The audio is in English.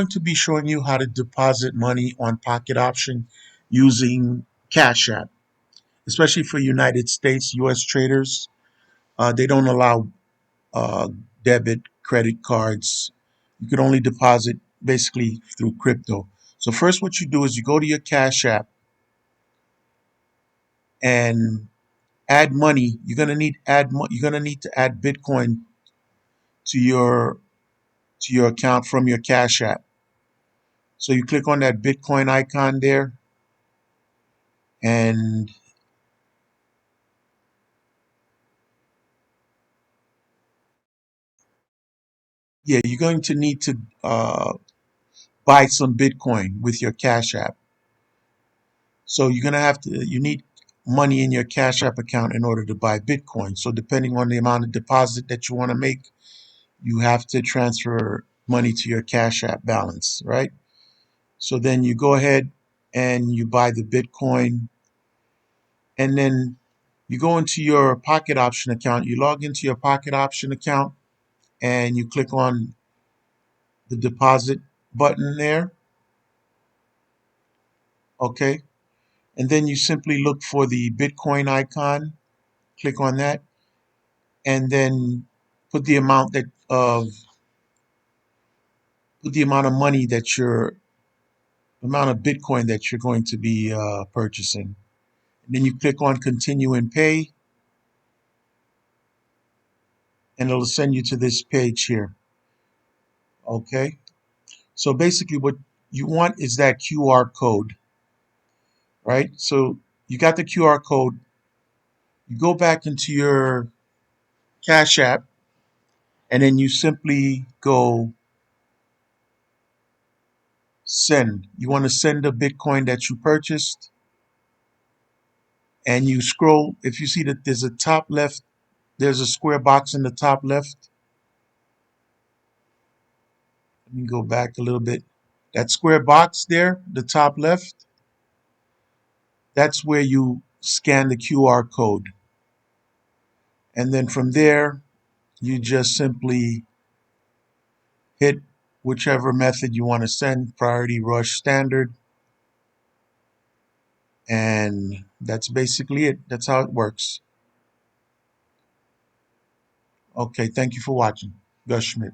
going to be showing you how to deposit money on Pocket Option using Cash App, especially for United States, US traders. They don't allow uh, debit, credit cards. You could only deposit basically through crypto. So first what you do is you go to your Cash App and add money. You're gonna need to add Bitcoin to your account from your Cash App. So you click on that Bitcoin icon there, and yeah, you're going to need to buy some Bitcoin with your Cash App. So you need money in your Cash App account in order to buy Bitcoin. So depending on the amount of deposit that you want to make, you have to transfer money to your Cash App balance, right? So then you go ahead and you buy the Bitcoin, and then you go into your Pocket Option account. You log into your Pocket Option account and you click on the deposit button there, okay? And then you simply look for the Bitcoin icon, click on that, and then put the amount that of put the amount of money that you're amount of Bitcoin that you're going to be purchasing. And then you click on continue and pay, and it'll send you to this page here. Okay. So basically what you want is that QR code, right? So you got the QR code, you go back into your Cash App, and then you simply go send. You want to send the Bitcoin that you purchased, and you scroll. If you see that there's a top left, there's a square box in the top left. Let me go back a little bit. That square box there, the top left, that's where you scan the QR code. And then from there, you just simply hit whichever method you want to send, priority, rush, standard, and that's basically it. That's how it works. Okay, thank you for watching. Gus Schmidt.